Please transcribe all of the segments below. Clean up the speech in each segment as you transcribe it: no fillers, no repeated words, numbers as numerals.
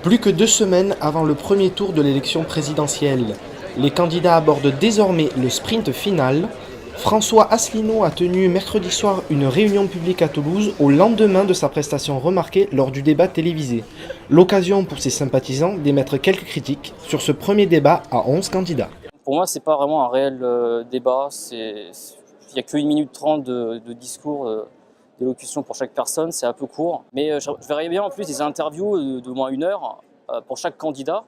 Plus que 2 semaines avant le premier tour de l'élection présidentielle, les candidats abordent désormais le sprint final. François Asselineau a tenu mercredi soir une réunion publique à Toulouse au lendemain de sa prestation remarquée lors du débat télévisé. L'occasion pour ses sympathisants d'émettre quelques critiques sur ce premier débat à 11 candidats. Pour moi, c'est pas vraiment un réel débat. Il n'y a que 1 minute 30 de discours, d'élocution pour chaque personne. C'est un peu court. Mais je verrais bien en plus des interviews d'au moins 1 heure pour chaque candidat,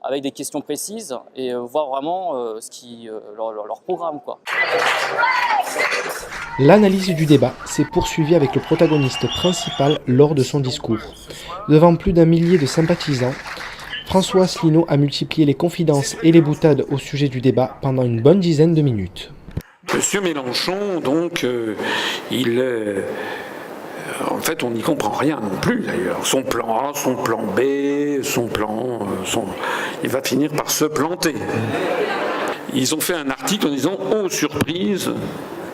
avec des questions précises et voir vraiment leur programme, quoi. L'analyse du débat s'est poursuivie avec le protagoniste principal lors de son discours. Devant plus d'1 millier de sympathisants, François Asselineau a multiplié les confidences et les boutades au sujet du débat pendant une bonne dizaine de minutes. Monsieur Mélenchon, donc, en fait, on n'y comprend rien non plus, d'ailleurs. Son plan A, son plan B, il va finir par se planter. Ils ont fait un article en disant « Oh, surprise,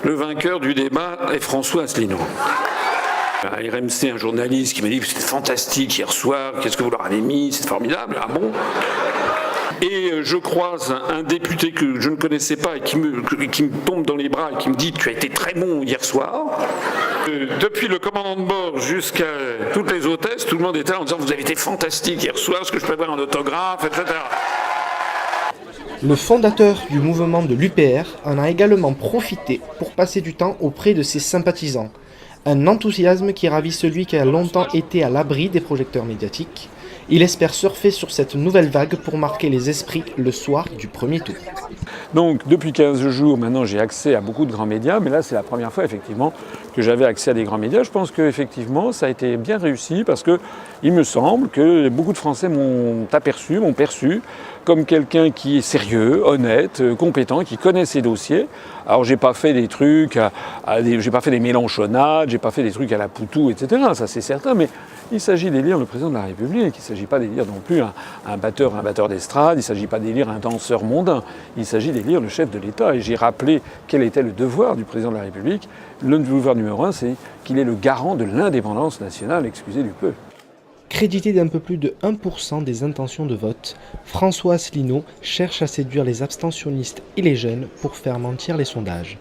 le vainqueur du débat est François Asselineau ». À RMC, un journaliste qui m'a dit « C'était fantastique hier soir, qu'est-ce que vous leur avez mis, c'est formidable, ah bon ?» Et je croise un député que je ne connaissais pas et qui me tombe dans les bras et qui me dit « Tu as été très bon hier soir ». Depuis le commandant de bord jusqu'à toutes les hôtesses, tout le monde était là en disant « Vous avez été fantastique hier soir, est-ce que je peux avoir un autographe ?» etc. Le fondateur du mouvement de l'UPR en a également profité pour passer du temps auprès de ses sympathisants. Un enthousiasme qui ravit celui qui a longtemps été à l'abri des projecteurs médiatiques. Il espère surfer sur cette nouvelle vague pour marquer les esprits le soir du premier tour. Donc depuis 15 jours, maintenant j'ai accès à beaucoup de grands médias, mais là c'est la première fois effectivement que j'avais accès à des grands médias. Je pense qu'effectivement ça a été bien réussi parce qu'il me semble que beaucoup de Français m'ont perçu comme quelqu'un qui est sérieux, honnête, compétent, qui connaît ses dossiers. Alors j'ai pas fait des trucs, j'ai pas fait des mélanchonnades, j'ai pas fait des trucs à la Poutou, etc. Ça c'est certain, mais il s'agit d'élire le président de la République. Il ne s'agit pas d'élire non plus un batteur d'estrade, il ne s'agit pas d'élire un danseur mondain. Il s'agit d'élire le chef de l'État. Et j'ai rappelé quel était le devoir du président de la République. Le devoir numéro 1, c'est qu'il est le garant de l'indépendance nationale, excusez du peu. Crédité d'un peu plus de 1% des intentions de vote, François Asselineau cherche à séduire les abstentionnistes et les jeunes pour faire mentir les sondages.